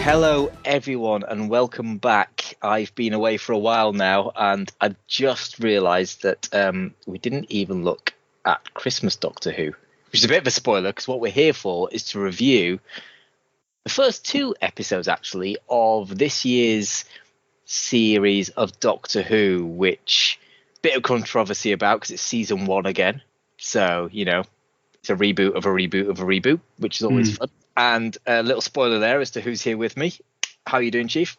Hello everyone and welcome back. I've been away for a while now and I just realised that we didn't even look at Christmas Doctor Who, which is a bit of a spoiler because what we're here for is to review the first two episodes actually of this year's series of Doctor Who, which bit of controversy about because it's season 1 again. So, you know, it's a reboot of a reboot of a reboot, which is always fun. And a little spoiler there as to who's here with me. How are you doing, Chief?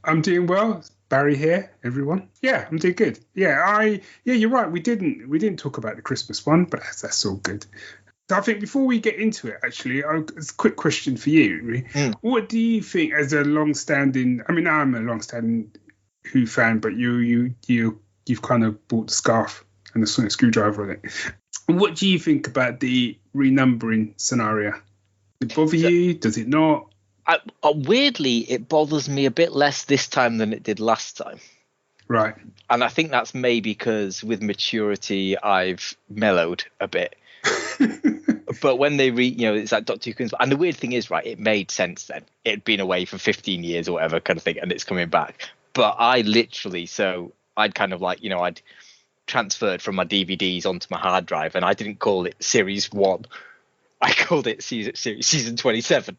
I'm doing well. Barry here, everyone. Yeah, I'm doing good. Yeah, you're right. We didn't talk about the Christmas one, but that's all good. So I think before we get into it, actually, it's a quick question for you. What do you think, as a long-standing? I mean, I'm a long-standing Who fan, but you've kind of bought the scarf and the sonic screwdriver on it. What do you think about the renumbering scenario? Does it bother you? Does it not? Weirdly, it bothers me a bit less this time than it did last time. Right. And I think that's maybe because with maturity, I've mellowed a bit. But when they it's like Doctor Who. And the weird thing is, right, it made sense then. It had been away for 15 years or whatever kind of thing, and it's coming back. But I literally, I'd kind of like, I'd transferred from my DVDs onto my hard drive, and I didn't call it Series 1. I called it season 27.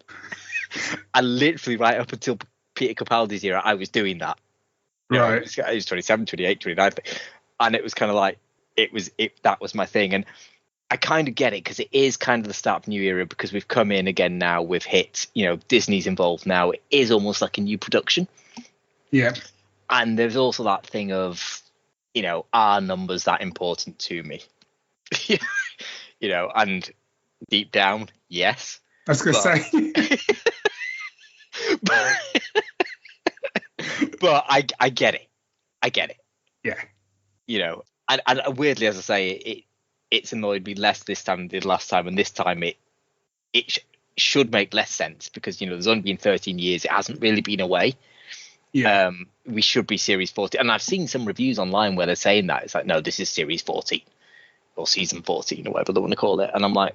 And literally right up until Peter Capaldi's era, I was doing that. Right. It was 27, 28, 29. And it was kind of like, that was my thing. And I kind of get it because it is kind of the start of a new era because we've come in again now with hits. Disney's involved now. It is almost like a new production. Yeah. And there's also that thing of, are numbers that important to me? And deep down, yes. I was going to say. But I get it. I get it. Yeah. And weirdly, as I say, it's annoyed me less this time than it did last time. And this time it should make less sense because, there's only been 13 years. It hasn't really been away. Yeah. We should be series 14. And I've seen some reviews online where they're saying that. It's like, no, this is series 14 or season 14 or whatever they want to call it. And I'm like,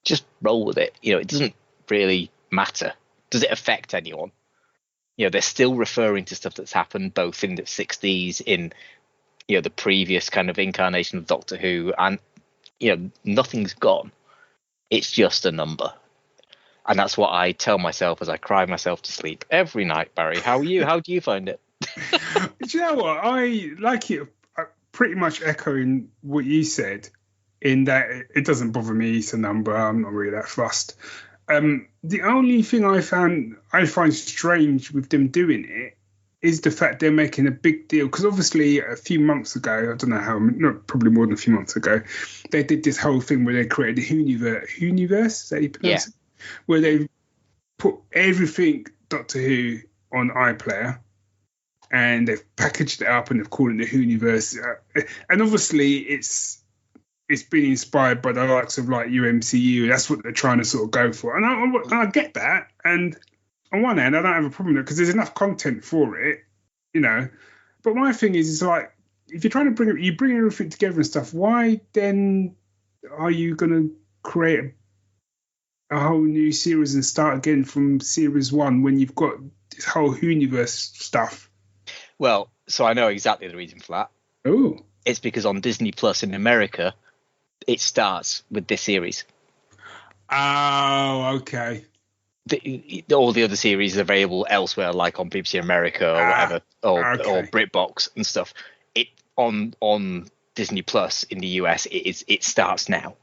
just roll with it. It doesn't really matter. Does it affect anyone? They're still referring to stuff that's happened both in the 60s, in the previous kind of incarnation of Doctor Who, and nothing's gone. It's just a number. And that's what I tell myself as I cry myself to sleep every night. Barry, how are you? How do you find it? Do you know what? I like it, pretty much echoing what you said, in that it doesn't bother me. It's a number. I'm not really that fussed. The only thing I find strange with them doing it is the fact they're making a big deal. Because obviously a few months ago, I don't know how, probably more than a few months ago, they did this whole thing where they created the Whoniverse, is that how you pronounce it? Where they put everything Doctor Who on iPlayer, and they've packaged it up and they've called it the Whoniverse. And obviously it's been inspired by the likes of like UMCU. That's what they're trying to sort of go for. And I get that. And on one hand, I don't have a problem with it because there's enough content for it, But my thing is like, if you're trying to bring everything together and stuff, why then are you going to create a whole new series and start again from series 1 when you've got this whole Whoniverse stuff? Well, so I know exactly the reason for that. Oh. It's because on Disney Plus in America, it starts with this series. Oh, okay. All the other series are available elsewhere, like on BBC America or whatever, or BritBox and stuff. It on Disney Plus in the US, it starts now,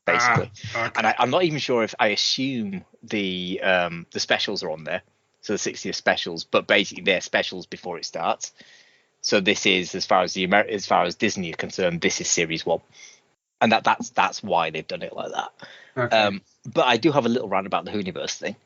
basically. Okay. And I'm not even sure if I assume the specials are on there, so the 60th specials, but basically they're specials before it starts. So this is, as far as Disney are concerned, this is series 1. And that's why they've done it like that. Okay. But I do have a little rant about the Whoniverse thing.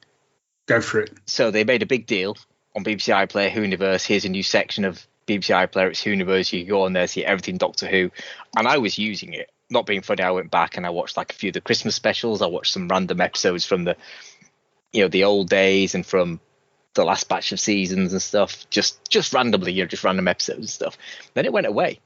Go for it. So they made a big deal on BBC iPlayer, Whoniverse. Here's a new section of BBC iPlayer. It's Whoniverse. You can go on there, see everything Doctor Who. And I was using it. Not being funny, I went back and I watched like a few of the Christmas specials. I watched some random episodes from the old days and from the last batch of seasons and stuff. Just randomly, just random episodes and stuff. Then it went away.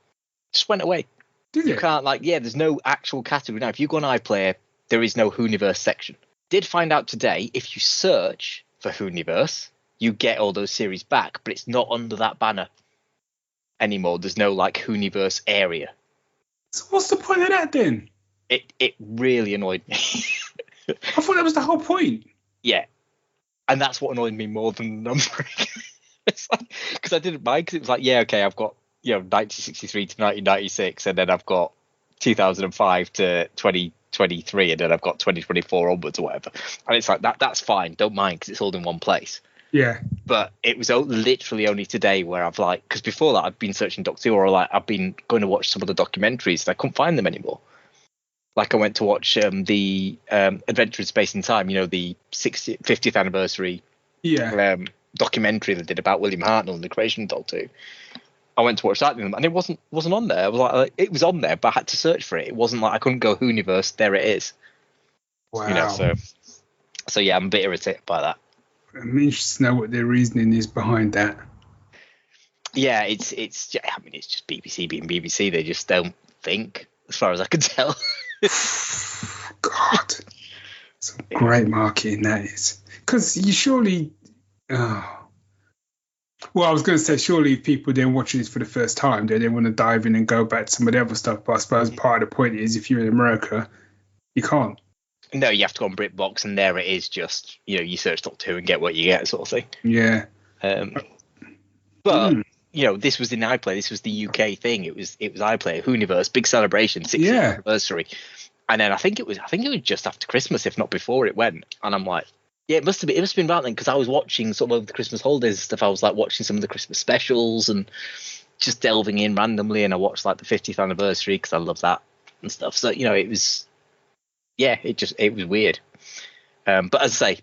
just went away. Did You it? can't there's no actual category now. If you go on iPlayer, there is no Whoniverse section. Did find out today, if you search for Whoniverse, you get all those series back, but it's not under that banner anymore. There's no Whoniverse area. So what's the point of that then? It really annoyed me. I thought that was the whole point. Yeah, and that's what annoyed me more than the numbering. It's because I didn't mind, because it was okay, I've got 1963 to 1996, and then I've got 2005 to 2023, and then I've got 2024 onwards or whatever, and it's that's fine, don't mind, because it's all in one place. Yeah. But it was literally only today where I've because before that I've been searching Doctor Who, or I've been going to watch some of the documentaries, and I couldn't find them anymore. I went to watch the Adventure in Space and Time, the 50th anniversary documentary they did about William Hartnell and the creation of Doctor Who. I went to watch that, and it wasn't on there. I was it was on there, but I had to search for it. It wasn't I couldn't go Whoniverse. There it is. Wow. So yeah, I'm a bit irritated by that. I'm interested to know what their reasoning is behind that. Yeah, it's just BBC being BBC. They just don't think, as far as I can tell. God, some great marketing that is. Because you surely, well, I was going to say, surely if people then watching this for the first time, they want to dive in and go back to some of the other stuff. But I suppose part of the point is, if you're in America, you can't. No, you have to go on BritBox, and there it is. Just you search Doctor Who and get what you get, sort of thing. Yeah. But this was in iPlayer. This was the UK thing. It was iPlayer, Whoniverse, big celebration, 60th anniversary. And then I think it was just after Christmas, if not before it went. And I'm it must have been right then, because I was watching sort of over the Christmas holidays and stuff. I was watching some of the Christmas specials and just delving in randomly. And I watched the 50th anniversary because I love that and stuff. So it was. Yeah, it was weird. But as I say,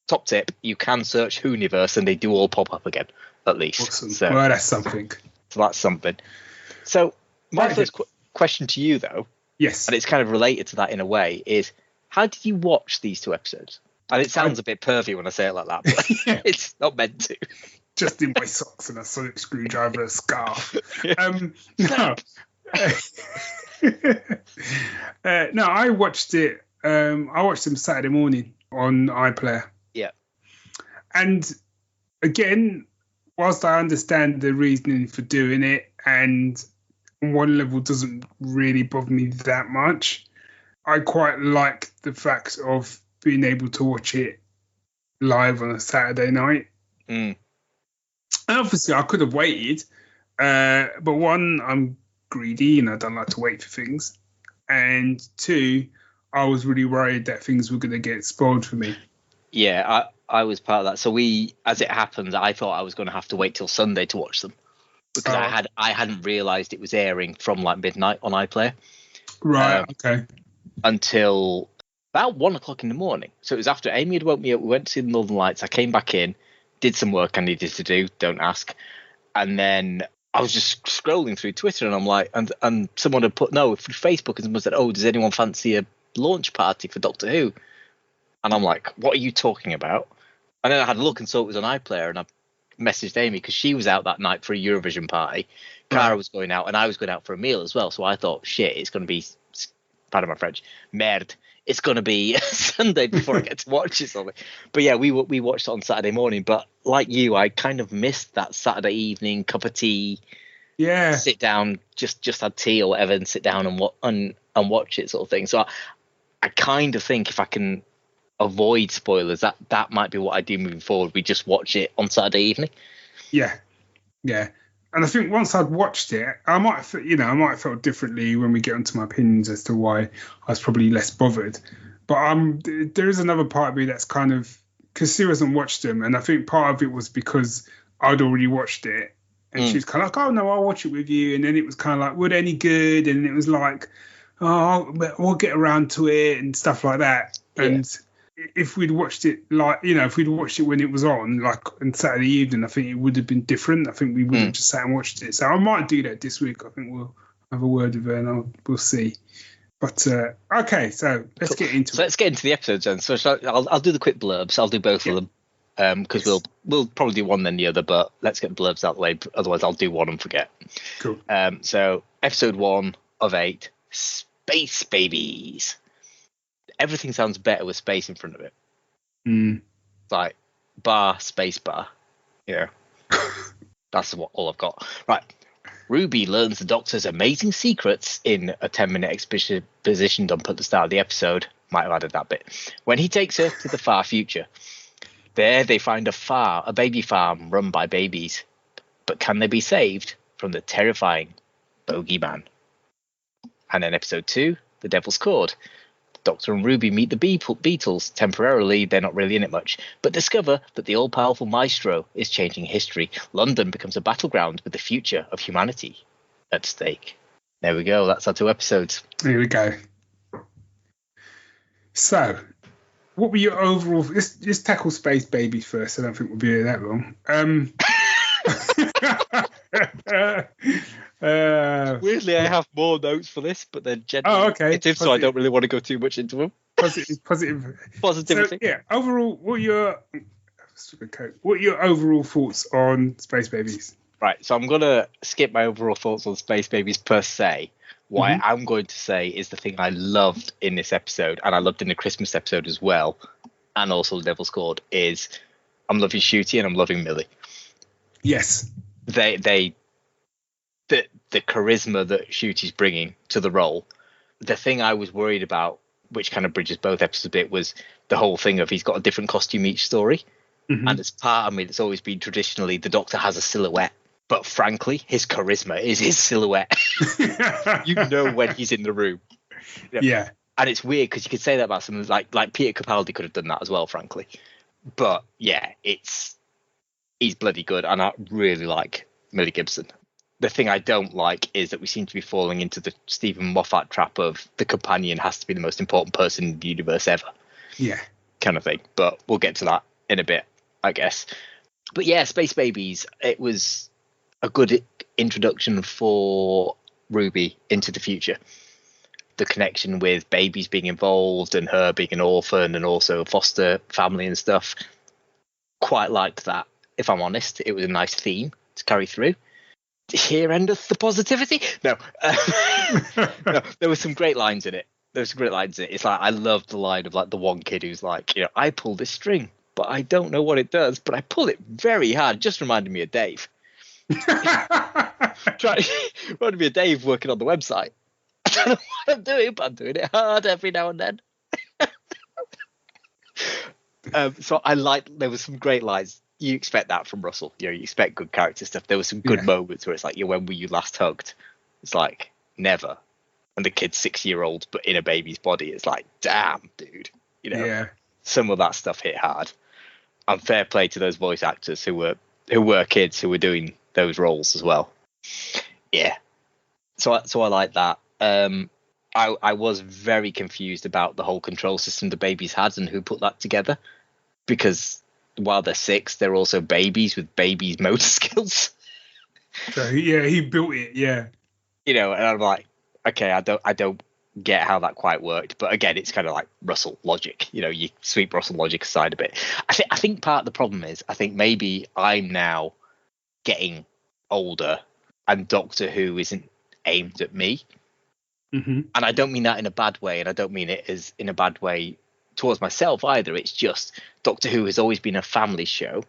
top tip, you can search Whoniverse and they do all pop up again, at least. Awesome. So, well, that's something. So that's something. So my first question to you, though, yes, and it's kind of related to that in a way, is how did you watch these 2 episodes? And it sounds a bit pervy when I say it like that, but it's not meant to. Just in my socks and a sonic screwdriver, a scarf. No. No, I watched it. I watched them Saturday morning on iPlayer. Yeah. And again, whilst I understand the reasoning for doing it, and on one level doesn't really bother me that much, I quite like the fact of being able to watch it live on a Saturday night. Mm. And obviously, I could have waited, but one, I'm greedy and I don't like to wait for things, and 2, I was really worried that things were going to get spoiled for me. Yeah, I was part of that. So as it happens, I thought I was going to have to wait till Sunday to watch them, because I hadn't realised it was airing from midnight on iPlayer. Right. Okay. Until about 1 o'clock in the morning. So it was after Amy had woke me up. We went to see the Northern Lights. I came back in, did some work I needed to do. Don't ask. And then I was just scrolling through Twitter, and I'm and someone had put through Facebook, and someone said, "Oh, does anyone fancy a launch party for Doctor Who?" And I'm like, "What are you talking about?" And then I had a look and saw it was on iPlayer, and I messaged Amy because she was out that night for a Eurovision party. Cara was going out, and I was going out for a meal as well. So I thought, shit, it's going to be, pardon my French, merde. It's going to be Sunday before I get to watch it. Something. But yeah, we watched it on Saturday morning. But like you, I kind of missed that Saturday evening cup of tea. Yeah. Sit down, just had tea or whatever, and sit down and watch it, sort of thing. So I kind of think if I can avoid spoilers, that might be what I do moving forward. We just watch it on Saturday evening. Yeah. And I think once I'd watched it, I might have felt differently when we get onto my opinions as to why I was probably less bothered. But there is another part of me that's kind of, because Sue hasn't watched them, and I think part of it was because I'd already watched it, and she was kind of like, "Oh no, I'll watch it with you." And then it was kind of like, "Were they any good?" And it was like, "Oh, we'll get around to it," and stuff like that. Yeah. And if we'd watched it if we'd watched it when it was on, on Saturday evening, I think it would have been different. I think we would have just sat and watched it. So I might do that this week. I think we'll have a word with her and we'll see. But okay, so let's get into it. Let's get into the episodes then. So I'll do the quick blurbs. I'll do both of them. because we'll probably do one then the other, but let's get the blurbs out of the way. Otherwise, I'll do one and forget. Cool. So episode 1 of 8, Space Babies. Everything sounds better with space in front of it. Like bar, space bar. Yeah. That's all I've got. Right. Ruby learns the Doctor's amazing secrets in a 10-minute exposition dump at the start of the episode. Might have added that bit. When he takes her to the far future. There they find a baby farm run by babies. But can they be saved from the terrifying bogeyman? And then episode 2, The Devil's Chord. Doctor and Ruby meet the Beatles. Temporarily, they're not really in it much, but discover that the all-powerful maestro is changing history. London becomes a battleground with the future of humanity at stake. There we go. That's our 2 episodes. There we go. So, what were your overall... Let's tackle Space Babies first. I don't think we'll be here that long. Weirdly, I have more notes for this, but they're generally negative, so I don't really want to go too much into them. Positivity. So, yeah, overall, what are your overall thoughts on Space Babies? Right, so I'm going to skip my overall thoughts on Space Babies per se. What I'm going to say is the thing I loved in this episode, and I loved in the Christmas episode as well, and also The Devil's Chord, is I'm loving Shooty and I'm loving Millie. Yes. The charisma that Shooty's bringing to the role. The thing I was worried about, which kind of bridges both episodes a bit, was the whole thing of he's got a different costume each story. And it's part of me that's always been traditionally the Doctor has a silhouette. But frankly, his charisma is his silhouette. You know when he's in the room. Yeah. And it's weird because you could say that about someone like Peter Capaldi could have done that as well, frankly. But yeah, he's bloody good. And I really like Millie Gibson. The thing I don't like is that we seem to be falling into the Stephen Moffat trap of the companion has to be the most important person in the universe ever. Yeah. Kind of thing. But we'll get to that in a bit, I guess. But yeah, Space Babies, it was a good introduction for Ruby into the future. The connection with babies being involved and her being an orphan and also a foster family and stuff. Quite liked that, if I'm honest. It was a nice theme to carry through. Here endeth the positivity. No, there were some great lines in it. It's like I love the line of like the one kid who's like, I pull this string, but I don't know what it does, but I pull it very hard. Just reminded me of Dave. Reminded me of Dave working on the website. I don't know what I'm doing, but I'm doing it hard every now and then. So there was some great lines. You expect that from Russell. You expect good character stuff. There were some good moments where it's like, when were you last hugged? It's like, never. And the kid's 6-year-old, but in a baby's body. It's like, damn, dude. Some of that stuff hit hard. And fair play to those voice actors who were kids who were doing those roles as well. Yeah. So I like that. I was very confused about the whole control system the babies had and who put that together, because while they're 6, they're also babies with babies' motor skills. So he built it. Yeah. And I'm like, okay, I don't get how that quite worked, but again, it's kind of like Russell logic. You sweep Russell logic aside a bit. I think part of the problem is I think maybe I'm now getting older and Doctor Who isn't aimed at me. And I don't mean that in a bad way, and I don't mean it as in a bad way towards myself either. It's just Doctor Who has always been a family show,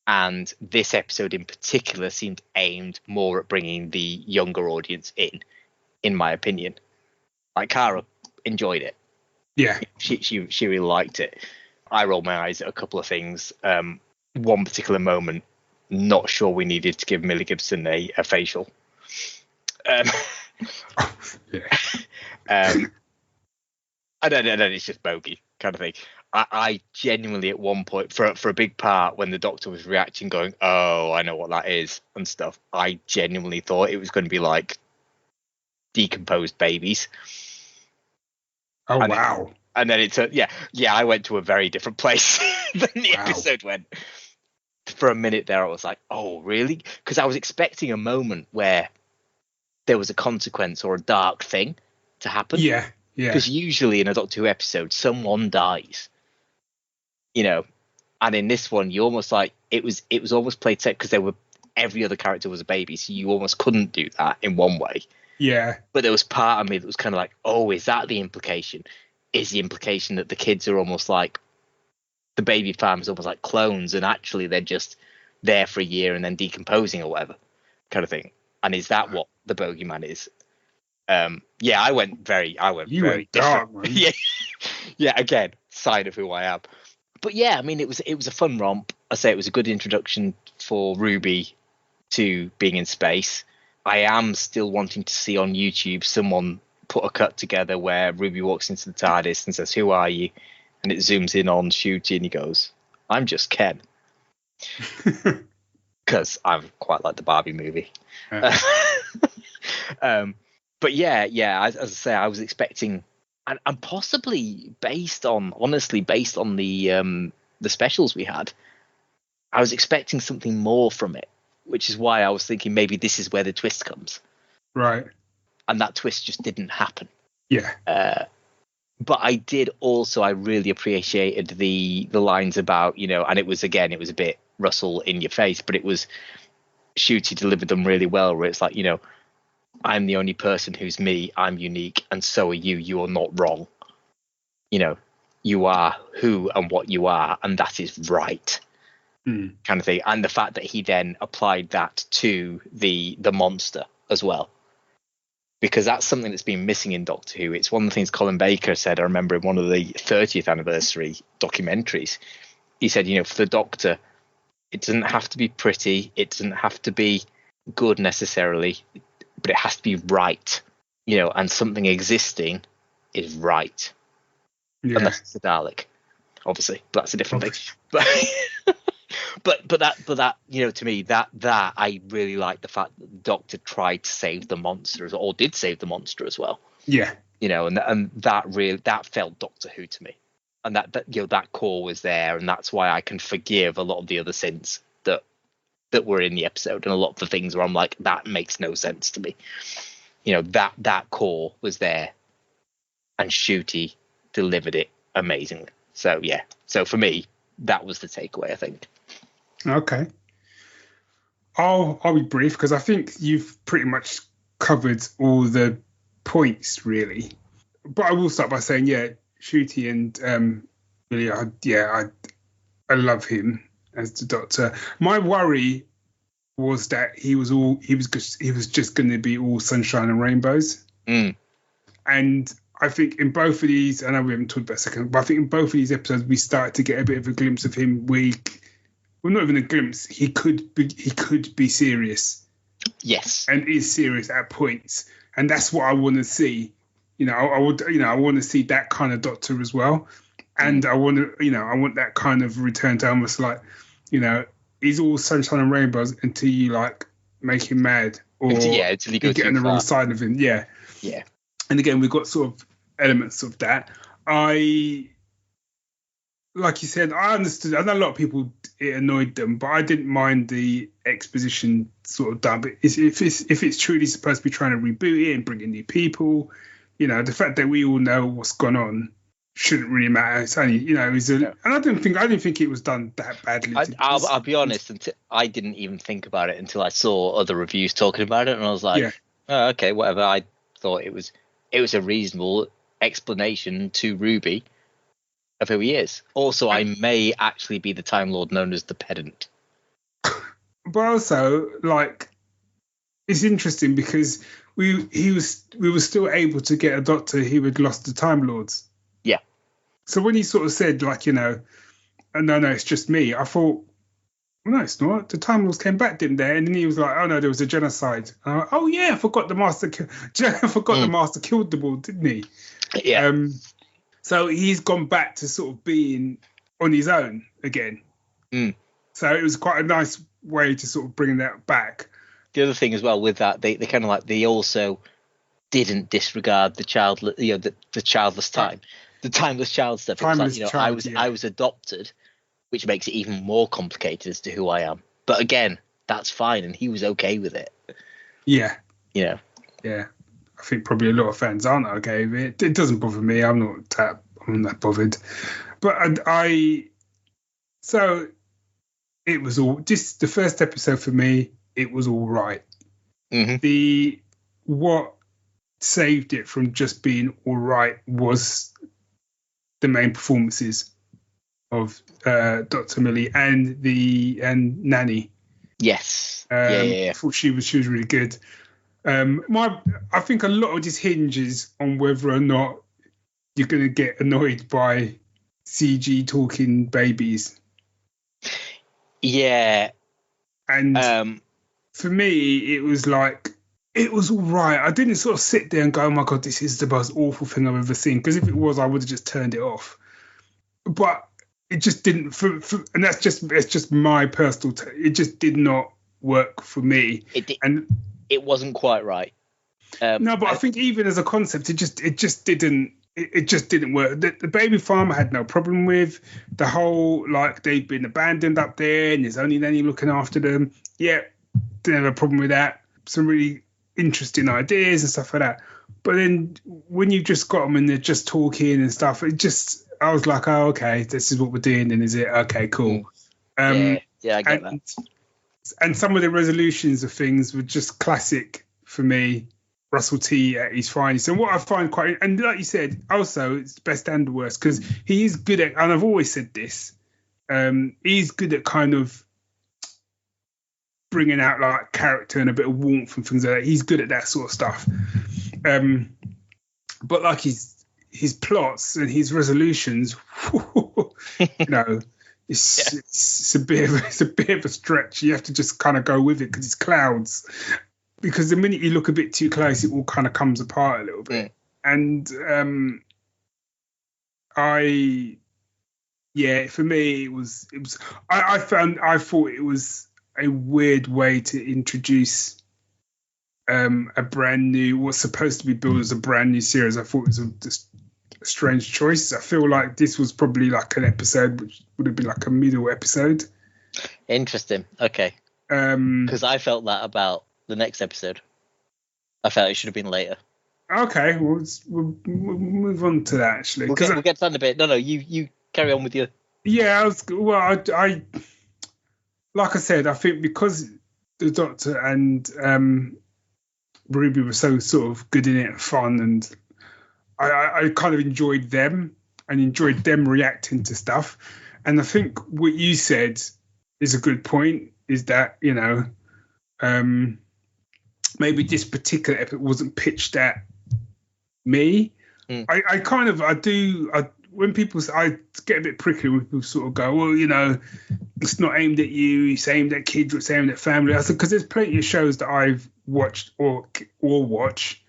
and this episode in particular seemed aimed more at bringing the younger audience in my opinion. Like Cara enjoyed it. Yeah, she really liked it. I rolled my eyes at a couple of things. One particular moment, not sure we needed to give Millie Gibson a facial. I don't know, it's just bogey kind of thing. I genuinely at one point for a big part when the Doctor was reacting going, oh, I know what that is and stuff, I genuinely thought it was going to be like decomposed babies. Oh, and wow. And then it's I went to a very different place than the episode went. For a minute there I was like, oh really? Because I was expecting a moment where there was a consequence or a dark thing to happen. Yeah. Because usually in a Doctor Who episode, someone dies. And in this one, you almost like it was almost played safe because every other character was a baby, so you almost couldn't do that in one way. Yeah. But there was part of me that was kind of like, oh, is that the implication? Is the implication that the kids are almost like the baby farmers, almost like clones, and actually they're just there for a year and then decomposing or whatever kind of thing? And is that what the bogeyman is? Yeah, I went very went different. dark, man. yeah. Again, sign of who I am. But yeah, I mean, it was a fun romp. I say it was a good introduction for Ruby to being in space. I am still wanting to see on YouTube someone put a cut together where Ruby walks into the TARDIS and says, "Who are you?" And it zooms in on Shooty and he goes, "I'm just Ken." Because I quite like the Barbie movie. But yeah, as I say, I was expecting, and possibly based on the specials we had, I was expecting something more from it, which is why I was thinking maybe this is where the twist comes. Right. And that twist just didn't happen. Yeah. But I really appreciated the lines about, and it was a bit Russell in your face, but it was Shooty delivered them really well, where it's like, I'm the only person who's me, I'm unique, and so are you. You are not wrong. You are who and what you are, and that is right. Kind of thing. And the fact that he then applied that to the monster as well. Because that's something that's been missing in Doctor Who. It's one of the things Colin Baker said, I remember in one of the 30th anniversary documentaries. He said, for the Doctor, it doesn't have to be pretty, it doesn't have to be good necessarily, but it has to be right, and something existing is right. Yeah. Unless it's a Dalek, obviously, but that's a different thing. But that to me, that I really like the fact that the Doctor tried to save the monster, or did save the monster as well. Yeah. And that felt Doctor Who to me, and that core was there, and that's why I can forgive a lot of the other sins that were in the episode, and a lot of the things where I'm like, that makes no sense to me. That core was there, and Shooty delivered it amazingly. So yeah, so for me, that was the takeaway, I think. Okay. I'll be brief because I think you've pretty much covered all the points really. But I will start by saying, yeah, Shooty and really, I love him as the Doctor. My worry was that he was just going to be all sunshine and rainbows. And I think in both of these, I know we haven't talked about second, but I think in both of these episodes we started to get a bit of a glimpse of him. Well, not even a glimpse. He could be serious. Yes, and is serious at points, and that's what I want to see. I want to see that kind of Doctor as well, and I want that kind of return to almost like, he's all sunshine and rainbows until you like make him mad, or until you go get on the wrong side of him. Yeah. And again, we've got sort of elements of that. Like you said, I understood. I know a lot of people, it annoyed them, but I didn't mind the exposition sort of done. But if it's truly supposed to be trying to reboot it and bring in new people, the fact that we all know what's gone on shouldn't really matter. It's only, and I didn't think it was done that badly. I'll be honest, I didn't even think about it until I saw other reviews talking about it, and I was like, oh, okay, whatever. I thought it was a reasonable explanation to Ruby of who he is. Also, I may actually be the Time Lord known as the Pedant. But also, like, it's interesting because we were still able to get a Doctor who had lost the Time Lords. Yeah. So when he sort of said, like, no, it's just me, I thought, well, no, it's not. The Time Lords came back, didn't they? And then he was like, oh no, there was a genocide. And I went, oh yeah, I forgot the Master killed them all, didn't he? Yeah. So he's gone back to sort of being on his own again. So it was quite a nice way to sort of bring that back. The other thing as well with that, they kind of like, they also didn't disregard the childless time, the timeless child stuff. Timeless child, I was adopted, which makes it even more complicated as to who I am. But again, that's fine, and he was okay with it. Yeah. Yeah. I think probably a lot of fans aren't okay with it. It doesn't bother me. I'm not that bothered. But So it was all just the first episode for me. It was all right. Mm-hmm. What saved it from just being all right was the main performances of Dr. Millie and Nanny. Yes. I thought she was really good. I think a lot of this hinges on whether or not you're going to get annoyed by CG talking babies. Yeah. And for me, it was like, it was all right. I didn't sort of sit there and go, oh my God, this is the most awful thing I've ever seen. Because if it was, I would have just turned it off. But it just didn't, and it's just my personal, it just did not work for me. It wasn't quite right. No, but I think even as a concept, it just didn't work. The baby farmer I had no problem with. The whole, like, they've been abandoned up there and there's only Nanny looking after them. Yeah, didn't have a problem with that. Some really interesting ideas and stuff like that. But then when you just got them and they're just talking and stuff, I was like, oh, okay, this is what we're doing then, is it? Okay, cool. I get that. And some of the resolutions of things were just classic for me. Russell T at his finest. And what I find quite, and like you said, also it's best and the worst, because he is good at, and I've always said this, he's good at kind of bringing out like character and a bit of warmth and things like that. He's good at that sort of stuff. But like his plots and his resolutions, it's a bit of a stretch. You have to just kind of go with it because it's clouds. Because the minute you look a bit too close, it all kind of comes apart a little bit. And for me, it was. I thought it was a weird way to introduce a brand new, what's supposed to be billed as a brand new series. I thought it was just a strange choice. I feel like this was probably like an episode which would have been like a middle episode. Interesting. Okay. Because I felt that about the next episode. I felt it should have been later. Okay, we'll move on to that actually. We'll get to that in a bit. No, you carry on with your. Yeah, I like I said, I think because the Doctor and Ruby were so sort of good in it and fun, and I kind of enjoyed them and enjoyed them reacting to stuff. And I think what you said is a good point. Is that maybe this particular episode wasn't pitched at me. When people say, I get a bit prickly when people sort of go, well, it's not aimed at you, it's aimed at kids, it's aimed at family. I said, because there's plenty of shows that I've watched or watch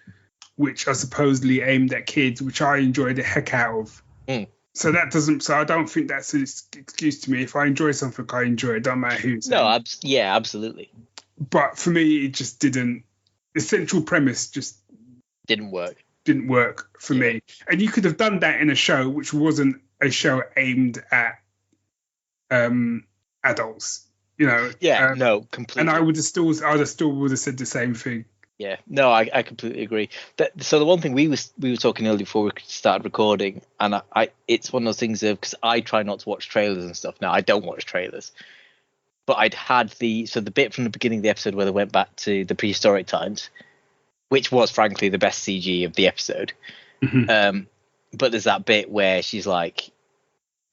which are supposedly aimed at kids, which I enjoy the heck out of. So I don't think that's an excuse to me. If I enjoy something, I enjoy it. Don't matter who's. No, absolutely. But for me, it just didn't. The central premise just didn't work. Didn't work for me. And you could have done that in a show which wasn't a show aimed at adults. No, completely. And I would have still would have said the same thing. Yeah, no, I completely agree. So the one thing we were talking earlier before we started recording, and it's one of those things because I try not to watch trailers and stuff. Now I don't watch trailers, but I'd had the bit from the beginning of the episode where they went back to the prehistoric times, which was frankly the best CG of the episode. Mm-hmm. But there's that bit where she's like,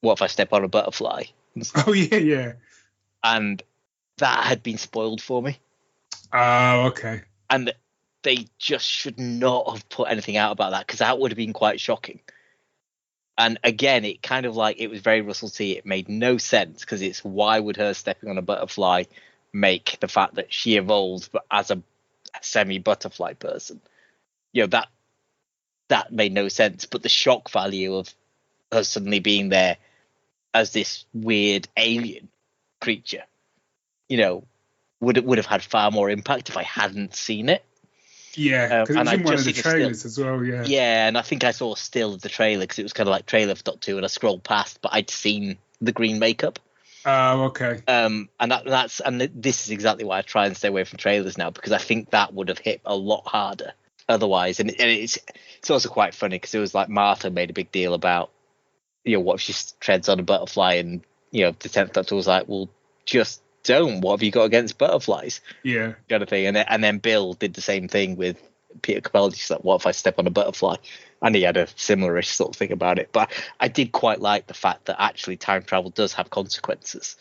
"What if I step on a butterfly?" Oh yeah. And that had been spoiled for me. Oh, okay. And they just should not have put anything out about that because that would have been quite shocking. And again, it kind of like it was very Russell T. It made no sense because it's why would her stepping on a butterfly make the fact that she evolved but as a semi-butterfly person? That made no sense. But the shock value of her suddenly being there as this weird alien creature, would have had far more impact if I hadn't seen it. Yeah, because it was in one of the trailers as well, yeah. Yeah, and I think I saw a still of the trailer because it was kind of like trailer for Doctor Who, and I scrolled past, but I'd seen the green makeup. Oh, okay. And this is exactly why I try and stay away from trailers now, because I think that would have hit a lot harder otherwise. And it's also quite funny because it was like Martha made a big deal about, what if she treads on a butterfly and the 10th Doctor was like, well, just don't. What have you got against butterflies? Yeah. Kind of thing. And then Bill did the same thing with Peter Capaldi. He's like, what if I step on a butterfly? And he had a similar-ish sort of thing about it. But I did quite like the fact that actually time travel does have consequences.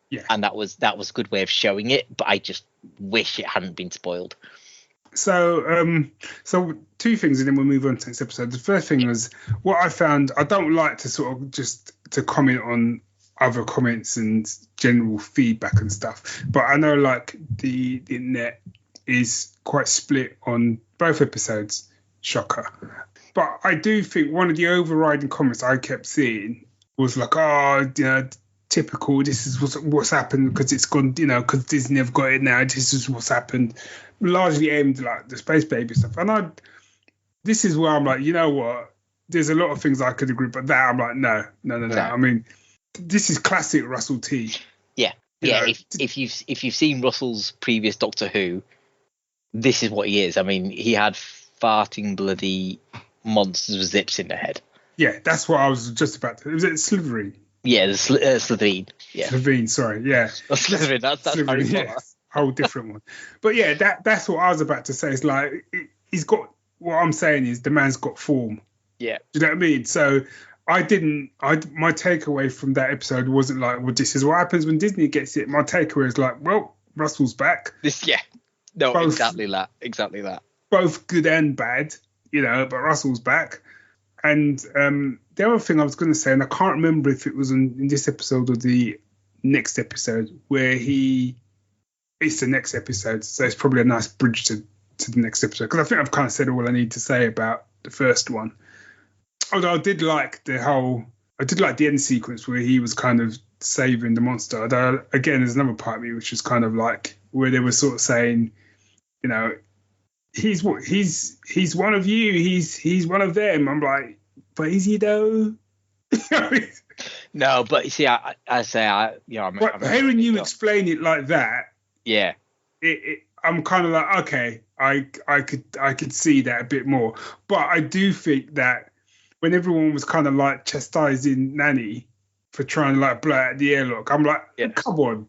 Yeah. And that was a good way of showing it, but I just wish it hadn't been spoiled. So, two things, and then we'll move on to this episode. The first thing was what I found. I don't like to sort of just to comment on other comments and general feedback and stuff, but I know like the internet is quite split on both episodes. Shocker. But I do think one of the overriding comments I kept seeing was like, oh, typical. This is what's happened because it's gone. Because Disney have got it now. This is what's happened. Largely aimed like the Space Baby stuff. And this is where I'm like, you know what? There's a lot of things I could agree, but that I'm like, no. I mean, this is classic Russell T. Yeah. If you've seen Russell's previous Doctor Who, this is what he is. I mean, he had farting bloody monsters with zips in the head. Yeah, that's what I was just about to. Was it Slytherin? Yeah, the Slytherin. Yeah. Slytherin, sorry. Yeah. Slytherin, that's Slytherin, Harry Potter. yeah. Whole different one. But yeah, that's what I was about to say. It's like he's got, what I'm saying is the man's got form. Yeah. Do you know what I mean? So my takeaway from that episode wasn't like, well, this is what happens when Disney gets it. My takeaway is like, well, Russell's back. Exactly that. Both good and bad, but Russell's back. And the other thing I was going to say, and I can't remember if it was in this episode or the next episode, where it's the next episode, so it's probably a nice bridge to the next episode, because I think I've kind of said all I need to say about the first one. Although I did like the end sequence where he was kind of saving the monster. Although, again, there's another part of me which is kind of like where they were sort of saying, he's one of you, he's one of them. I'm like, but is he though? No, but you see, hearing you explain it like that, yeah, I'm kind of like, okay, I could see that a bit more. But I do think that when everyone was kind of like chastising Nanny for trying to like blow out the airlock, I'm like, come on.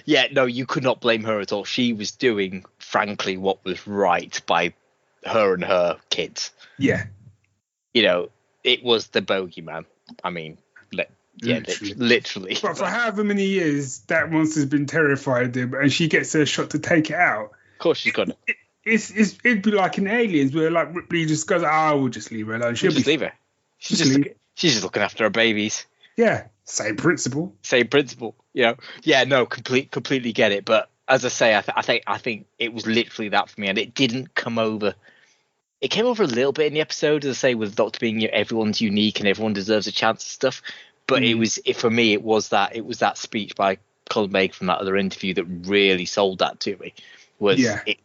Yeah, no, you could not blame her at all. She was doing, frankly, what was right by her and her kids. Yeah. It was the bogeyman. I mean, literally. But for however many years that monster's been terrified him, and she gets a shot to take it out. Of course she's gonna. It'd be like in Aliens, where like Ripley just goes, we'll just leave her alone. She'll just leave her. She's just looking after her babies. Yeah, same principle. Yeah, no, completely get it. But as I say, I think it was literally that for me, and it didn't come over. It came over a little bit in the episode, as I say, with the Doctor being everyone's unique and everyone deserves a chance and stuff. But for me, it was that speech by Colin Baker from that other interview that really sold that to me. It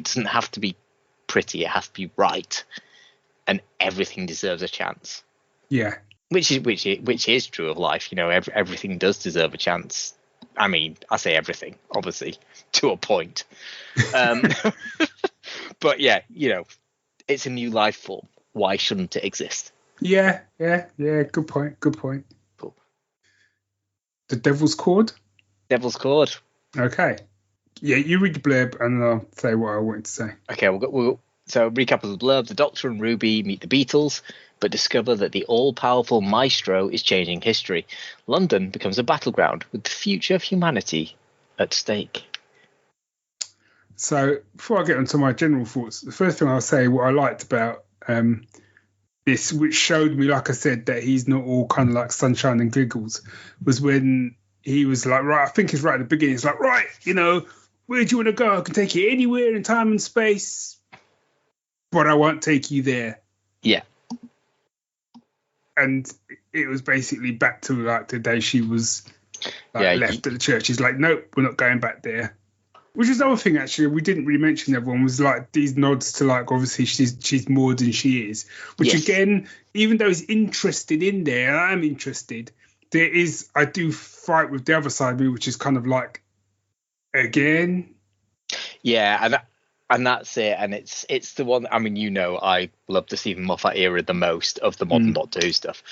doesn't have to be pretty; it has to be right, and everything deserves a chance. Yeah, which is true of life. Everything does deserve a chance. I mean, I say everything, obviously, to a point. But yeah, it's a new life form. Why shouldn't it exist? Yeah. Good point. Cool. The Devil's Chord? Devil's Chord. Okay. Yeah, you read the blurb and I'll say what I wanted to say. Okay, so recap of the blurb. The Doctor and Ruby meet the Beatles, but discover that the all-powerful Maestro is changing history. London becomes a battleground with the future of humanity at stake. So before I get onto my general thoughts, the first thing I'll say what I liked about this, which showed me, like I said, that he's not all kind of like sunshine and giggles, was when he was like, right, I think it's right at the beginning. It's like, right, where do you want to go? I can take you anywhere in time and space, but I won't take you there. Yeah. And it was basically back to like the day she was left at the church. He's like, nope, we're not going back there. Which is another thing, actually, we didn't really mention, everyone, was like these nods to like, obviously she's more than she is. Which again, even though he's interested in there, and I'm interested, I do fight with the other side of me, which is kind of like, again. Yeah, and that's it. And it's the one, I mean, I love the Stephen Moffat era the most of the modern Doctor Who stuff.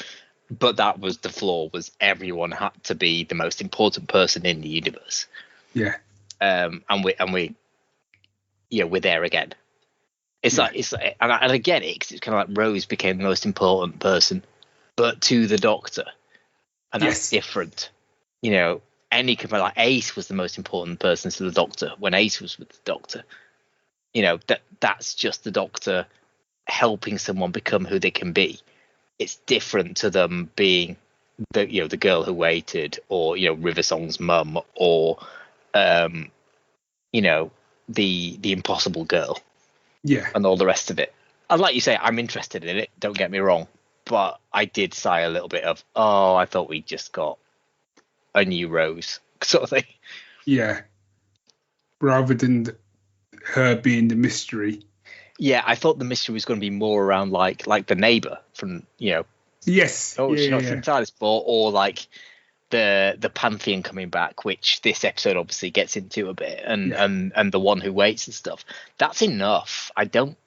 but that was the flaw, was everyone had to be the most important person in the universe. Yeah. And we we're there again. It's like and I get it, because it's kind of like Rose became the most important person, but to the Doctor, and that's different. Any compare, like Ace was the most important person to the Doctor when Ace was with the Doctor. That's just the Doctor helping someone become who they can be. It's different to them being the girl who waited, or River Song's mum, or the impossible girl, and all the rest of it. And like you say, I'm interested in it, don't get me wrong, but I did sigh a little bit of, I thought we just got a new Rose sort of thing. Yeah, rather than her being the mystery. Yeah, I thought the mystery was going to be more around like the neighbor from Yes. she's not from TARDIS, or like the Pantheon coming back, which this episode obviously gets into a bit, and the one who waits and stuff. That's enough. I don't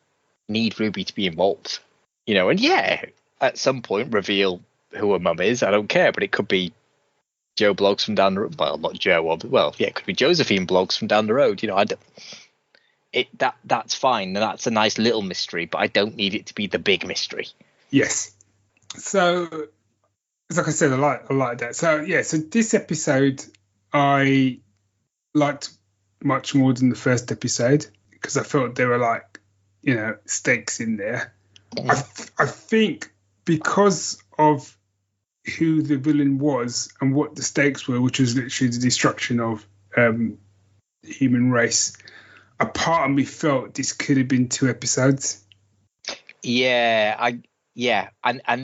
need Ruby to be involved, and at some point reveal who her mum is. I don't care, but it could be Joe Bloggs from down the road. Well, not Joe. Well, yeah, it could be Josephine Bloggs from down the road. I don't. That's fine. That's a nice little mystery, but I don't need it to be the big mystery. Yes. So, like I said, I like that. So so this episode I liked much more than the first episode, because I felt there were stakes in there. I think because of who the villain was and what the stakes were, which was literally the destruction of the human race, a part of me felt this could have been 2 episodes. And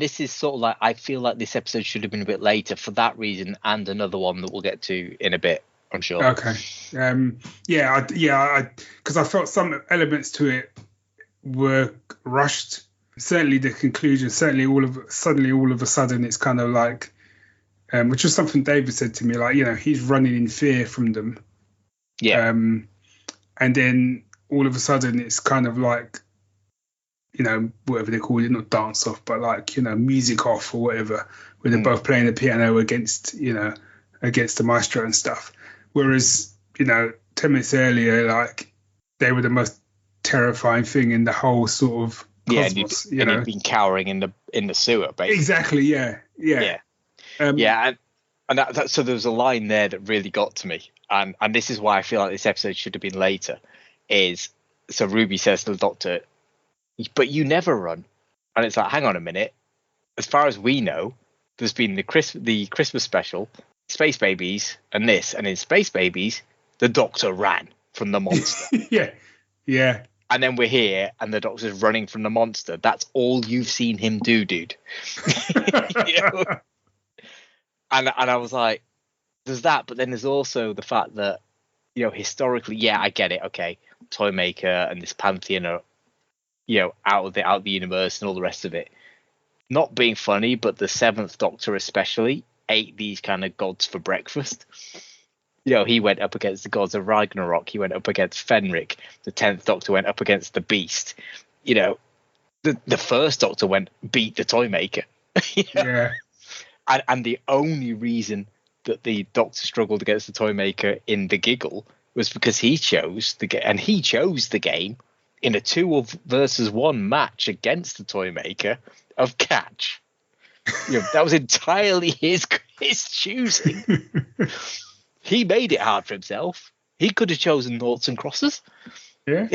this is sort of like, I feel like this episode should have been a bit later for that reason, and another one that we'll get to in a bit, I'm sure. Okay. Because I felt some elements to it were rushed. Certainly the conclusion. Certainly all of a sudden, it's kind of like, which was something David said to me, like, he's running in fear from them. Yeah. And then all of a sudden, it's kind of like, whatever they call it, not dance off, but like, music off or whatever, where they're both playing the piano against the maestro and stuff. Whereas, 10 minutes earlier, like, they were the most terrifying thing in the whole sort of cosmos. And you've been cowering in the sewer, basically. Exactly, yeah. And so there was a line there that really got to me, and this is why I feel like this episode should have been later. So Ruby says to the Doctor, "But you never run," and it's like, hang on a minute. As far as we know, there's been the Christmas special, Space Babies, and this, and in Space Babies, the Doctor ran from the monster. yeah. And then we're here, and the Doctor's running from the monster. That's all you've seen him do, dude. And I was like, there's that, but then there's also the fact that, historically, I get it. Okay, Toymaker and this Pantheon are, out of the universe and all the rest of it. Not being funny, but the 7th Doctor especially ate these kind of gods for breakfast. He went up against the gods of Ragnarok. He went up against Fenric. The 10th Doctor went up against the Beast. The first Doctor beat the Toymaker. Yeah. And the only reason that the Doctor struggled against the Toymaker in the Giggle was because he chose the game in a 2 versus 1 match against the Toymaker of Catch. That was entirely his choosing. He made it hard for himself. He could have chosen noughts and crosses. Yeah.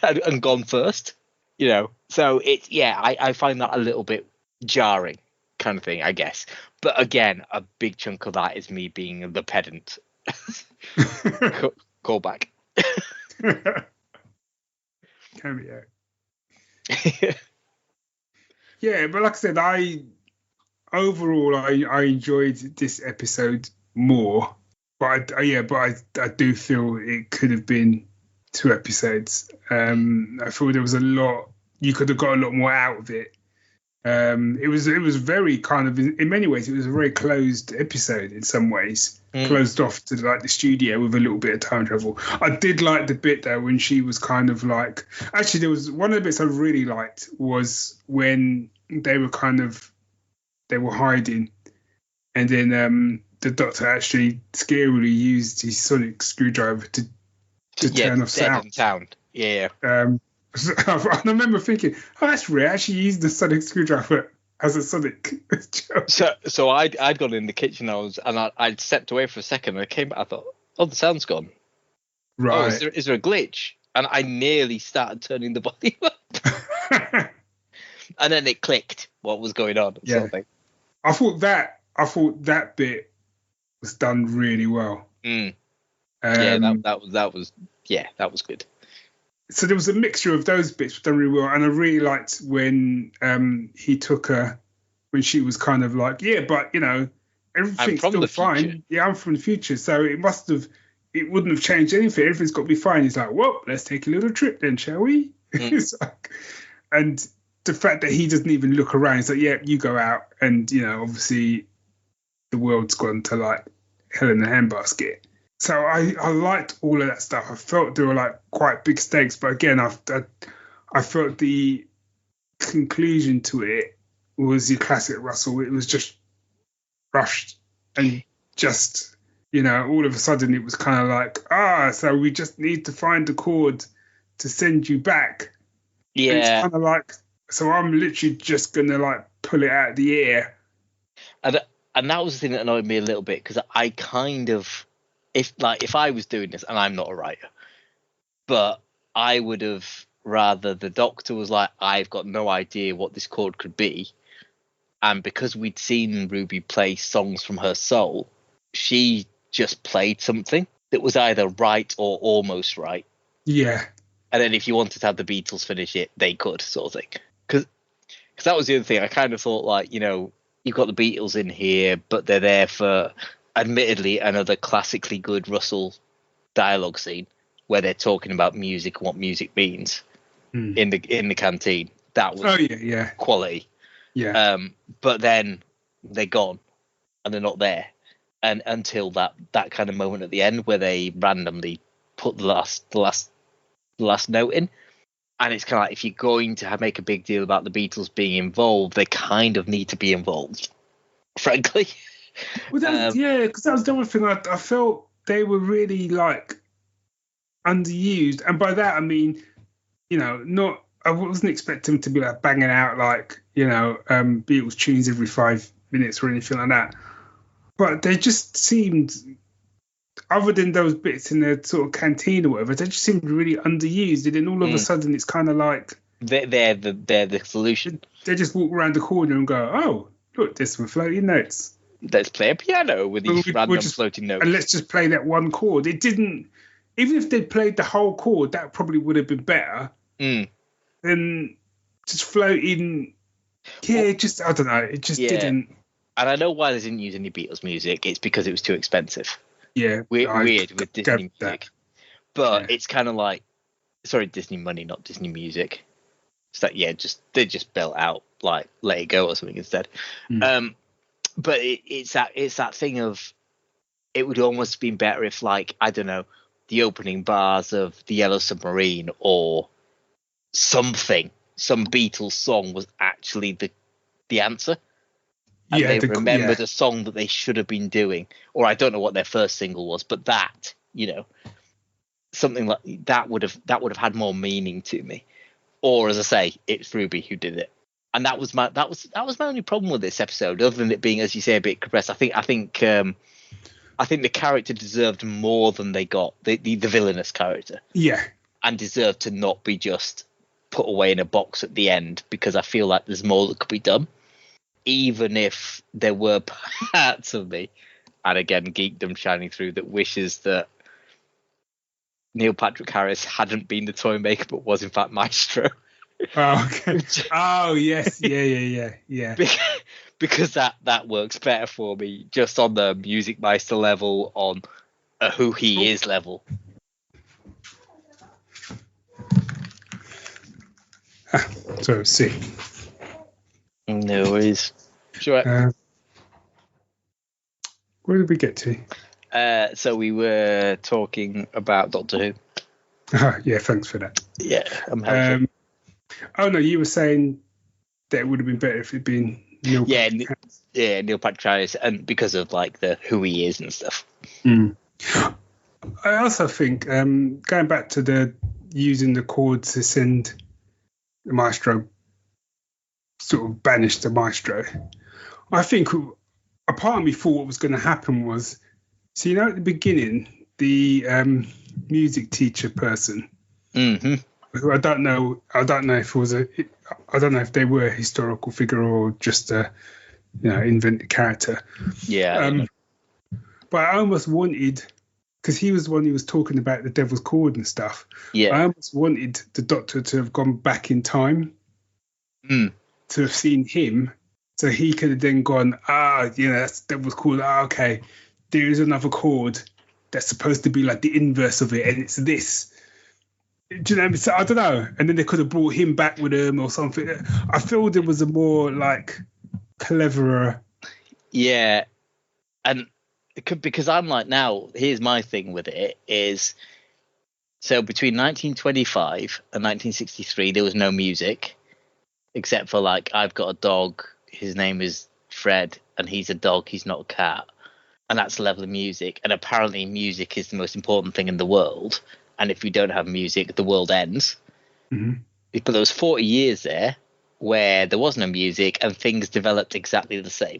and gone first. So it's I find that a little bit jarring, kind of thing, I guess. But again, a big chunk of that is me being the pedant. Call back. Yeah, but like I said, I enjoyed this episode more. But I do feel it could have been 2 episodes. I feel there was a lot. You could have got a lot more out of it. It was very kind of, in many ways, it was a very closed episode in some ways. Closed off to like the studio with a little bit of time travel. I did like the bit though when she was kind of like, actually there was one of the bits I really liked was when they were kind of they were hiding, and then the Doctor actually scarily used his sonic screwdriver to turn off sound. Yeah. So I remember thinking, oh, that's rare. Actually, used the sonic screwdriver as a sonic. So I'd gone in the kitchen. I'd stepped away for a second, and I came back. I thought, oh, the sound's gone. Right. Oh, is there a glitch? And I nearly started turning the volume up. And then it clicked what was going on. Yeah. Sort of thing. I thought that bit was done really well. Mm. That was good. So there was a mixture of those bits done really well, and I really liked when he took her when she was kind of like, yeah, but everything's still fine. Yeah, I'm from the future, so it wouldn't have changed anything. Everything's got to be fine. He's like, well, let's take a little trip then, shall we? And the fact that he doesn't even look around, he's like, yeah, you go out, and obviously the world's gone to like hell in a handbasket. So I liked all of that stuff. I felt there were like quite big stakes, but again, I felt the conclusion to it was your classic Russell. It was just rushed and just all of a sudden it was kind of like so we just need to find the chord to send you back. Yeah, and it's kind of like, so I'm literally just gonna like pull it out of the air. And that was the thing that annoyed me a little bit, because I kind of, if I was doing this, and I'm not a writer, but I would have rather the Doctor was like, I've got no idea what this chord could be, and because we'd seen Ruby play songs from her soul, she just played something that was either right or almost right. Yeah. And then if you wanted to have the Beatles finish it, they could, sort of thing. Because that was the other thing. I kind of thought, like, you've got the Beatles in here, but they're there for, admittedly, another classically good Russell dialogue scene where they're talking about music and what music means in the canteen. That was quality. Yeah. But then they're gone and they're not there, and until that kind of moment at the end where they randomly put the last note in. And it's kind of like, if you're going to make a big deal about the Beatles being involved, they kind of need to be involved, frankly. Well, because that was the other thing. I felt they were really like underused, and by that I mean, not. I wasn't expecting them to be like banging out like Beatles tunes every 5 minutes or anything like that. But they just seemed, other than those bits in the sort of canteen or whatever, they just seemed really underused. And then all of a sudden, it's kind of like they're the solution. They just walk around the corner and go, "Oh, look, there's some floating notes. Let's play a piano with these random floating notes, and let's just play that one chord." It didn't. Even if they played the whole chord, that probably would have been better than just floating. Yeah, I don't know. It just didn't. And I know why they didn't use any Beatles music. It's because it was too expensive. Yeah, weird with Disney music, but it's kind of like, sorry, Disney money, not Disney music. It's like, they just built out like Let It Go or something instead. But it's that thing of, it would almost have been better if, like, I don't know, the opening bars of The Yellow Submarine or something, some Beatles song was actually the answer. And they remembered a song that they should have been doing, or I don't know what their first single was, but that, something like that would have had more meaning to me. Or, as I say, it's Ruby who did it, and that was my only problem with this episode, other than it being, as you say, a bit compressed. I think the character deserved more than they got, the villainous character. Yeah, and deserved to not be just put away in a box at the end, because I feel like there's more that could be done. Even if there were parts of me, and again, geekdom shining through, that wishes that Neil Patrick Harris hadn't been the toy maker, but was in fact Maestro. Oh, okay. Oh, yes. Yeah. Because that works better for me, just on the Music Meister level, on a who he is level. So, see. No worries. Sure. Where did we get to? So we were talking about Doctor Who. Yeah, thanks for that. Yeah, I'm helpful. Oh no, you were saying that it would have been better if it'd been Neil Yeah, Patrick Harris. yeah, Neil Patrick Harris, and because of like the who he is and stuff. Mm. I also think going back to the using the chord to send the maestro, sort of banish the maestro. I think a part of me thought what was going to happen was, so at the beginning, the music teacher person, who I don't know if it was I don't know if they were a historical figure or just a invented character. Yeah, but I almost wanted, because he was the one who was talking about the devil's chord and stuff. yeah. I almost wanted the Doctor to have gone back in time to have seen him, so he could have then gone, that's the devil's chord. Okay, there is another chord that's supposed to be like the inverse of it, and it's this. Do you know? So I don't know. And then they could have brought him back with him or something. I feel there was a more like cleverer. Yeah, and it could, because I'm like, now here's my thing with it is, so between 1925 and 1963 there was no music except for like, I've got a dog, his name is Fred, and he's a dog, he's not a cat, and that's the level of music. And apparently music is the most important thing in the world, and if we don't have music the world ends. But there was 40 years there where there was no music and things developed exactly the same.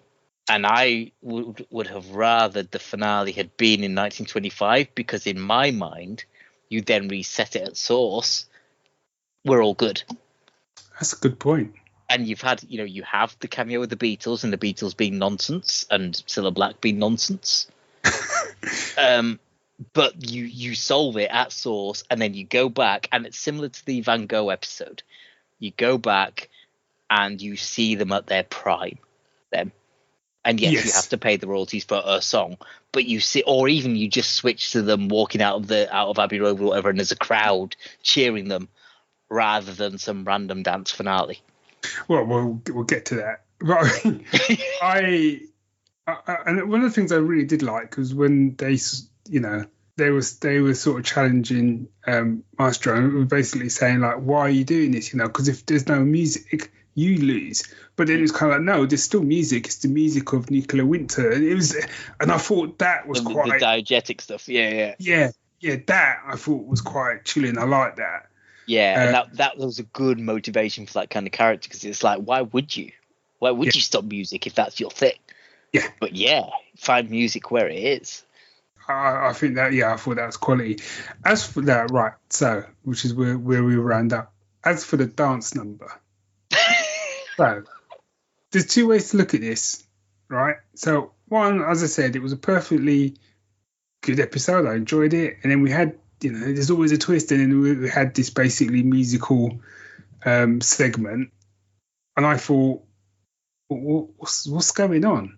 And I would have rathered the finale had been in 1925, because in my mind, you then reset it at source. We're all good. That's a good point. And you've had, you have the cameo of the Beatles, and the Beatles being nonsense, and Cilla Black being nonsense. But you solve it at source, and then you go back, and it's similar to the Van Gogh episode. You go back and you see them at their prime, them. And yes, you have to pay the royalties for a song, but you see, or even you just switch to them walking out of Abbey Road or whatever, and there's a crowd cheering them rather than some random dance finale. Well, we'll get to that. But I and one of the things I really did like was when they were sort of challenging Maestro, and were basically saying like, why are you doing this? Because if there's no music, you lose. But then it's kind of like, no, there's still music. It's the music of Nuclear Winter. And I thought that was quite the diegetic stuff. Yeah. That I thought was quite chilling. I like that. Yeah, and that was a good motivation for that kind of character, because it's like, why would you stop music if that's your thing? Yeah. But find music where it is. I think that, I thought that was quality. As for that, right, so, which is where we round up. As for the dance number, so there's two ways to look at this, right? So one, as I said, it was a perfectly good episode. I enjoyed it. And then we had, there's always a twist. And then we had this basically musical segment. And I thought, what's going on?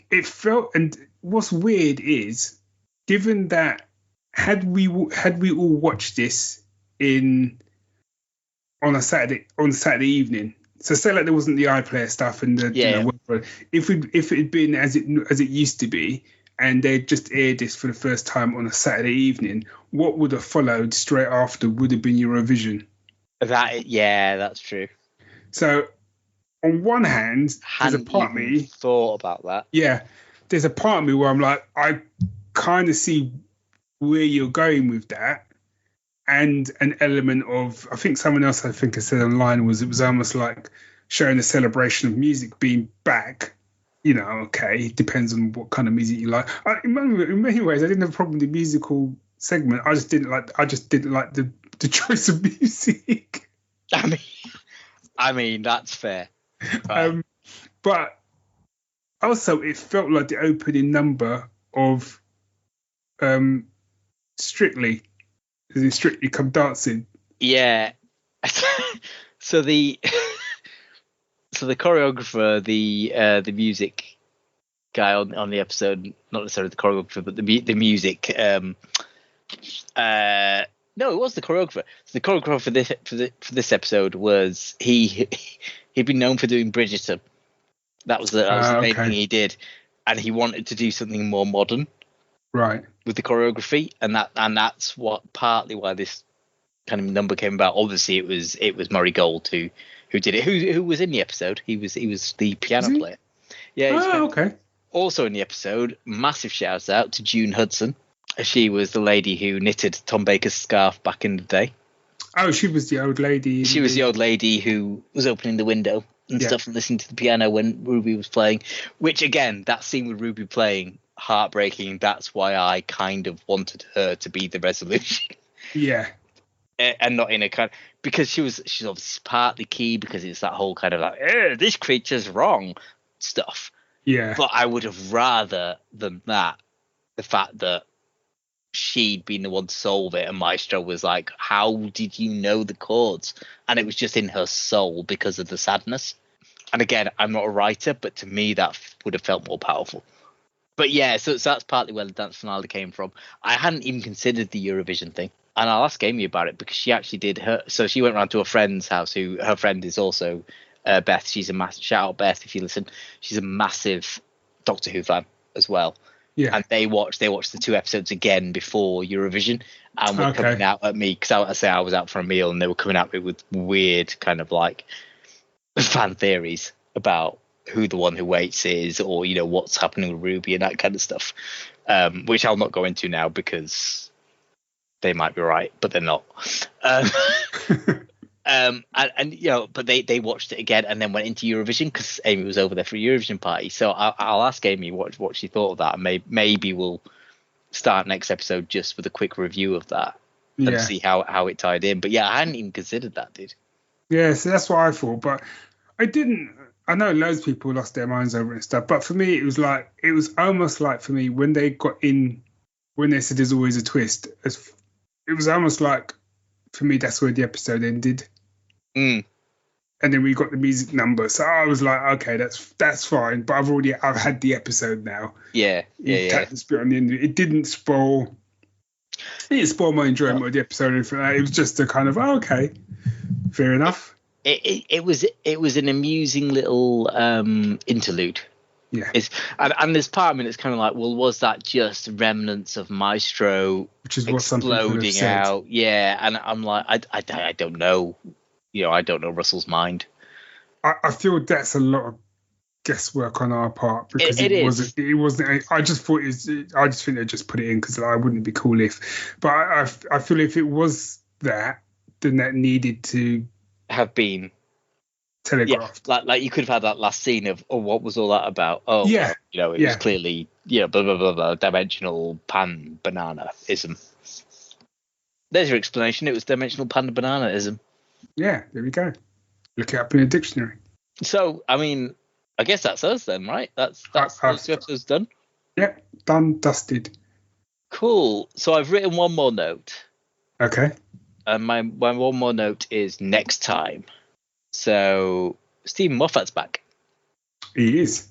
It felt, and what's weird is, given that had we all watched this on a Saturday evening, so say like there wasn't the iPlayer stuff and whatever, if it had been as it used to be, and they'd just aired this for the first time on a Saturday evening, what would have followed straight after would have been Eurovision. That's true. So on one hand, there's a part of me thought about that. Yeah, there's a part of me where I'm like, I kind of see where you're going with that, and an element of, I think someone else I said online it was almost like showing a celebration of music being back. Okay, it depends on what kind of music you like. In many ways, I didn't have a problem with the musical segment. I just didn't like the choice of music. I mean that's fair. Right. But also, it felt like the opening number of Strictly Come Dancing. Yeah. So the choreographer, the music guy on the episode, not necessarily the choreographer, but the music. No, it was the choreographer. So the choreographer for this episode was he'd been known for doing Bridgerton. That was the main thing he did, and he wanted to do something more modern, right, with the choreography, and that's partly why this kind of number came about. Obviously, it was Murray Gold who who did it. Who was in the episode? He was the piano player. Yeah. Okay. Also in the episode, massive shouts out to June Hudson. She was the lady who knitted Tom Baker's scarf back in the day. Oh, she was the old lady. She was the old lady who was opening the window and stuff and listening to the piano when Ruby was playing. Which, again, that scene with Ruby playing, heartbreaking. That's why I kind of wanted her to be the resolution. Yeah. And not in a kind of, because she's obviously partly key because it's that whole kind of like, this creature's wrong stuff. Yeah. But I would have rather than that, the fact that she'd been the one to solve it and Maestro was like, how did you know the chords? And it was just in her soul because of the sadness. And again, I'm not a writer, but to me that would have felt more powerful. But yeah, so that's partly where the dance finale came from. I hadn't even considered the Eurovision thing. And I'll ask Amy about it because she actually did so she went round to a friend's house who her friend is also Beth. She's a massive, shout out Beth if you listen. She's a massive Doctor Who fan as well. Yeah. And they watched the 2 episodes again before Eurovision and were coming out at me because I was out for a meal and they were coming at me with weird kind of like fan theories about who the one who waits is, or what's happening with Ruby and that kind of stuff, which I'll not go into now because they might be right, but they're not. But they watched it again and then went into Eurovision because Amy was over there for a Eurovision party. So I'll ask Amy what she thought of that, and maybe we'll start next episode just with a quick review of that and see how it tied in. But yeah, I hadn't even considered that, dude. Yeah, so that's what I thought, but I didn't. I know loads of people lost their minds over it and stuff, but for me, it was almost like for me when they got in, when they said there's always a twist, it was almost like for me that's where the episode ended. And then we got the music number, so I was like, okay, that's fine. But I've had the episode now. Yeah. The spirit on the end. It didn't spoil my enjoyment of the episode. It was just a kind of okay, fair enough. It was an amusing little interlude. Yeah. And there's part of me that's kind of like, well, was that just remnants of Maestro which is what exploding out? Yeah, and I'm like, I don't know. I don't know Russell's mind. I feel that's a lot of guesswork on our part because it wasn't. I just think they just put it in because I wouldn't be cool if. But I feel if it was that, then that needed to have been telegraphed. Yeah, like you could have had that last scene of, what was all that about? Oh, yeah, well, it was clearly blah blah blah blah dimensional pan banana-ism. There's your explanation. It was dimensional pan banana-ism. Yeah, there we go. Look it up in a dictionary. So, I mean, I guess that's us then, right? That's those 2 episodes done. Yep, done, dusted. Cool. So I've written one more note. Okay. And my one more note is next time. So Stephen Moffat's back. He is.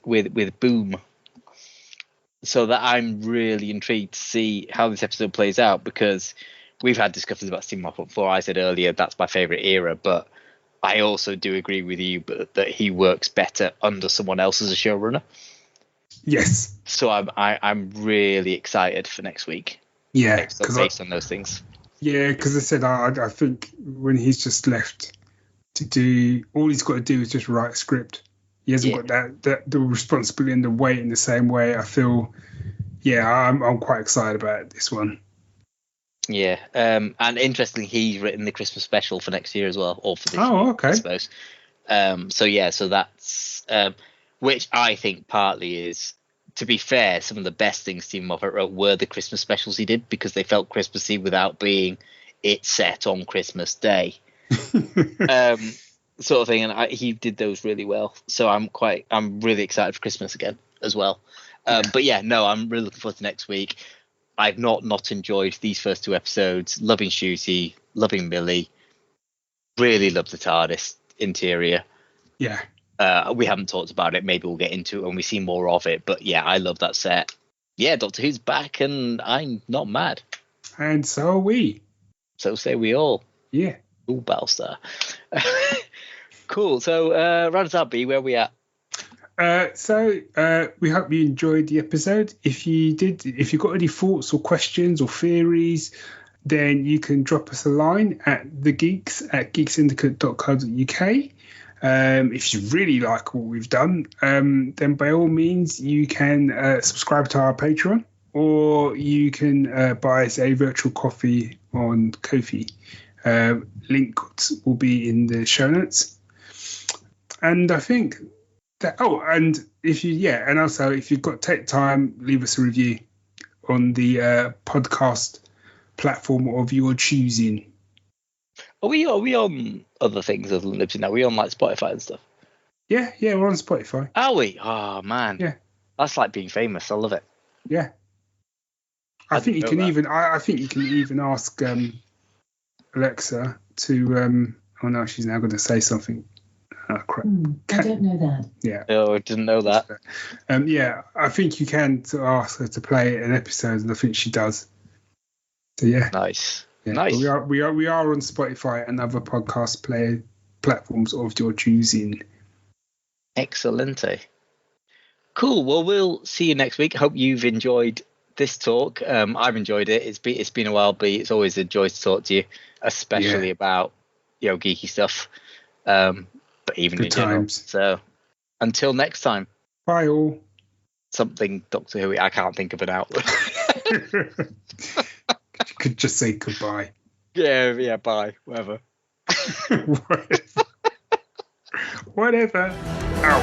With Boom. So that I'm really intrigued to see how this episode plays out because we've had discussions about Stephen Moffat before. I said earlier that's my favourite era, but I also do agree with you that he works better under someone else as a showrunner. Yes. So I'm really excited for next week. Yeah, based on those things. Yeah, because I said I think when he's just left to do, all he's got to do is just write a script. He hasn't got the responsibility and the weight in the same way. I feel, I'm quite excited about this one. Yeah, and interestingly, he's written the Christmas special for next year as well, or for this year, okay. I suppose. So that's which I think partly is, to be fair, some of the best things Stephen Moffat wrote were the Christmas specials he did because they felt Christmassy without being it set on Christmas Day, sort of thing. And he did those really well. So I'm really excited for Christmas again as well. But yeah, no, I'm really looking forward to next week. I've not enjoyed these first 2 episodes. Loving Shooty, loving Millie, really love the TARDIS interior. Yeah. We haven't talked about it. Maybe we'll get into it when we see more of it. But yeah, I love that set. Yeah, Doctor Who's back, and I'm not mad. And so are we. So say we all. Yeah. Ooh, Battlestar. Cool. So, round us up, B. Where are we at? We hope you enjoyed the episode. If you got any thoughts or questions or theories, then you can drop us a line at thegeeks@geeksyndicate.co.uk. If you really like what we've done, then by all means you can subscribe to our Patreon, or you can buy us a virtual coffee on Ko-fi. Links will be in the show notes. And I think that, and also if you've got take time, leave us a review on the podcast platform of your choosing. Are we on other things other than Libsyn now? Are we on like Spotify and stuff? Yeah, we're on Spotify. Are we? Oh man. Yeah. That's like being famous. I love it. Yeah. I think you can even ask Alexa to oh no, she's now going to say something. Oh, crap. I don't know that. Yeah. Oh, I didn't know that. Yeah, I think you can ask her to play an episode, and I think she does. So yeah. Nice. Yeah, nice. We are on Spotify and other podcast player platforms of your choosing. Excellente. Cool. Well, we'll see you next week. Hope you've enjoyed this talk. I've enjoyed it. It's been a while, but it's always a joy to talk to you, especially about geeky stuff. But even Good in general. times. So until next time. Bye all. Something Doctor Who. I can't think of an outlet. You could just say goodbye. Yeah. Bye. Whatever. Whatever. Ow.